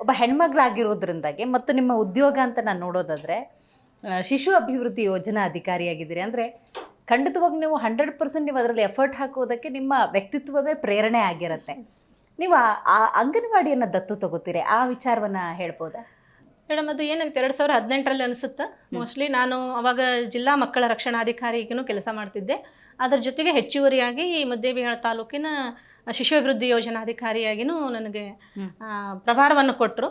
ಒಬ್ಬ ಹೆಣ್ಮಗಳಾಗಿರೋದ್ರಿಂದಾಗಿ ಮತ್ತು ನಿಮ್ಮ ಉದ್ಯೋಗ ಅಂತ ನಾನು ನೋಡೋದಾದರೆ ಶಿಶು ಅಭಿವೃದ್ಧಿ ಯೋಜನಾ ಅಧಿಕಾರಿಯಾಗಿದ್ದೀರಿ. ಅಂದರೆ ಖಂಡಿತವಾಗಿ ನೀವು 100% ನೀವು ಅದರಲ್ಲಿ ಎಫರ್ಟ್ ಹಾಕೋದಕ್ಕೆ ನಿಮ್ಮ ವ್ಯಕ್ತಿತ್ವವೇ ಪ್ರೇರಣೆ ಆಗಿರುತ್ತೆ. ನೀವು ಆ ಅಂಗನವಾಡಿಯನ್ನು ದತ್ತು ತಗೋತೀರಿ, ಆ ವಿಚಾರವನ್ನು ಹೇಳ್ಬೋದಾ? ಮೇಡಮ್, ಅದು ಏನಾಗುತ್ತೆ 2018ರಲ್ಲಿ ಅನಿಸುತ್ತಾ ಮೋಸ್ಟ್ಲಿ. ನಾನು ಅವಾಗ ಜಿಲ್ಲಾ ಮಕ್ಕಳ ರಕ್ಷಣಾಧಿಕಾರಿಗೂ ಕೆಲಸ ಮಾಡ್ತಿದ್ದೆ. ಅದರ ಜೊತೆಗೆ ಹೆಚ್ಚುವರಿಯಾಗಿ ಮುದ್ದೇಬಿಹಾಳ ತಾಲೂಕಿನ ಶಿಶು ಅಭಿವೃದ್ಧಿ ಯೋಜನಾಧಿಕಾರಿಯಾಗಿಯೂ ನನಗೆ ಪ್ರಭಾರವನ್ನು ಕೊಟ್ಟರು.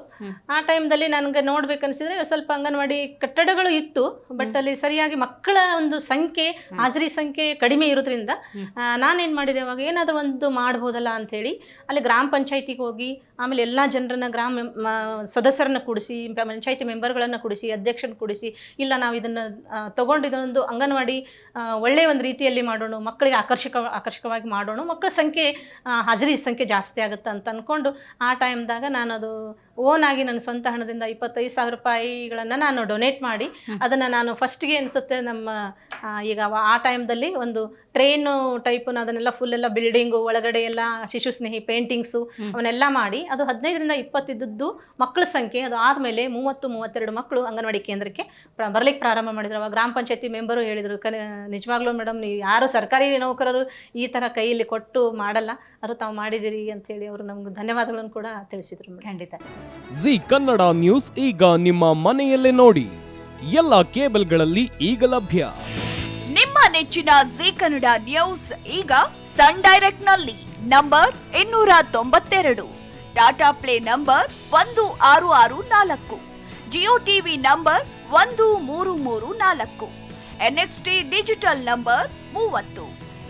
ಆ ಟೈಮ್ದಲ್ಲಿ ನನಗೆ ನೋಡ್ಬೇಕನ್ಸಿದ್ರೆ ಸ್ವಲ್ಪ ಅಂಗನವಾಡಿ ಕಟ್ಟಡಗಳು ಇತ್ತು, ಬಟ್ ಅಲ್ಲಿ ಸರಿಯಾಗಿ ಮಕ್ಕಳ ಒಂದು ಸಂಖ್ಯೆ, ಹಾಜರಿ ಸಂಖ್ಯೆ ಕಡಿಮೆ ಇರೋದ್ರಿಂದ ನಾನೇನು ಮಾಡಿದೆ, ಅವಾಗ ಏನಾದರೂ ಒಂದು ಮಾಡ್ಬೋದಲ್ಲ ಅಂಥೇಳಿ ಅಲ್ಲಿ ಗ್ರಾಮ ಪಂಚಾಯತಿಗೆ ಹೋಗಿ, ಆಮೇಲೆ ಎಲ್ಲ ಜನರನ್ನ ಸದಸ್ಯರನ್ನ ಕೂಡಿಸಿ, ಪಂಚಾಯತಿ ಮೆಂಬರ್ಗಳನ್ನು ಕೂಡಿಸಿ, ಅಧ್ಯಕ್ಷರನ್ನ ಕೂಡಿಸಿ, ಇಲ್ಲ ನಾವು ಇದನ್ನು ತೊಗೊಂಡು ಇದೊಂದು ಅಂಗನವಾಡಿ ಒಳ್ಳೆಯ ಒಂದು ರೀತಿಯಲ್ಲಿ ಮಾಡೋಣ, ಮಕ್ಕಳಿಗೆ ಆಕರ್ಷಕವಾಗಿ ಮಾಡೋಣ, ಮಕ್ಕಳ ಸಂಖ್ಯೆ ಹಾಜರಿ ಸಂಖ್ಯೆ ಜಾಸ್ತಿ ಆಗುತ್ತೆ ಅಂತ ಅಂದ್ಕೊಂಡು ಆ ಟೈಮ್ದಾಗ ನಾನು ಅದು ಓನಾಗಿ ನನ್ನ ಸ್ವಂತ ಹಣದಿಂದ 25,000 ರೂಪಾಯಿಗಳನ್ನು ನಾನು ಡೊನೇಟ್ ಮಾಡಿ ಅದನ್ನು ನಾನು ಫಸ್ಟ್ಗೆ ಅನಿಸುತ್ತೆ ನಮ್ಮ ಈಗ ಆ ಟೈಮ್ದಲ್ಲಿ ಒಂದು ಟ್ರೈನು ಟೈಪು ಅದನ್ನೆಲ್ಲ ಫುಲ್ಲೆಲ್ಲ ಬಿಲ್ಡಿಂಗು ಒಳಗಡೆ ಎಲ್ಲ ಶಿಶು ಸ್ನೇಹಿ ಪೇಂಟಿಂಗ್ಸು ಅವನ್ನೆಲ್ಲ ಮಾಡಿ ಅದು 15ರಿಂದ 20 ಇದ್ದದ್ದು ಮಕ್ಕಳ ಸಂಖ್ಯೆ ಅದು ಆದಮೇಲೆ 30-32 ಮಕ್ಕಳು ಅಂಗನವಾಡಿ ಕೇಂದ್ರಕ್ಕೆ ಬರಲಿಕ್ಕೆ ಪ್ರಾರಂಭ ಮಾಡಿದ್ರು. ಅವಾಗ ಗ್ರಾಮ ಪಂಚಾಯತಿ ಮೆಂಬರು ಹೇಳಿದರು, ನಿಜವಾಗ್ಲೂ ಮೇಡಮ್ ನೀವು ಯಾರು ಸರ್ಕಾರಿ ನೌಕರರು ಈ ಥರ ಕೈಯಲ್ಲಿ ಕೊಟ್ಟು ಮಾಡಲ್ಲ, ಅದು ತಾವು ಮಾಡಿದಿರಿ ಅಂಥೇಳಿ ಅವರು ನಮ್ಗೆ ಧನ್ಯವಾದಗಳನ್ನು ಕೂಡ ತಿಳಿಸಿದರು. ಖಂಡಿತ. ಜಿ ಕನ್ನಡ ನ್ಯೂಸ್ ಈಗ ನಿಮ್ಮ ಮನೆಯಲ್ಲೇ ನೋಡಿ, ಎಲ್ಲ ಕೇಬಲ್ಗಳಲ್ಲಿ ಈಗ ಲಭ್ಯ. ನಿಮ್ಮ ನೆಚ್ಚಿನ ಜಿ ಕನ್ನಡ ನ್ಯೂಸ್ ಈಗ ಸನ್ ಡೈರೆಕ್ಟ್ ನಲ್ಲಿ number 292, Tata play number 1664, Jio TV number 1334, NXT digital number 30,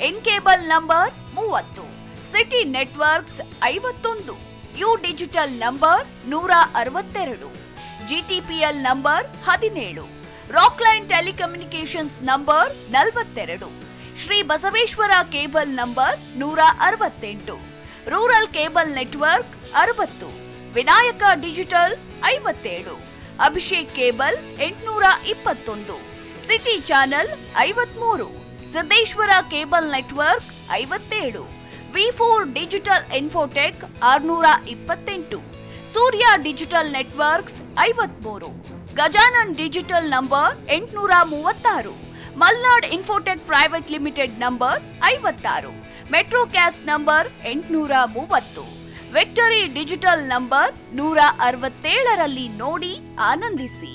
in cable number 30, city networks 51, U digital number 162, GTPL number 17, Rockline telecommunications number 42, Shri Basaveshwara cable number 168, rural cable network 60, Vinayaka digital 57, Abhishek cable 821, city channel 53, Siddeshwara cable network 57, V4 digital Infotech 628, Surya digital networks 53, Gajanan digital number 836, Malnad infotech private limited number 56, Metrocast number 830, Victory digital number 167ರಲ್ಲಿ ನೋಡಿ ಆನಂದಿಸಿ.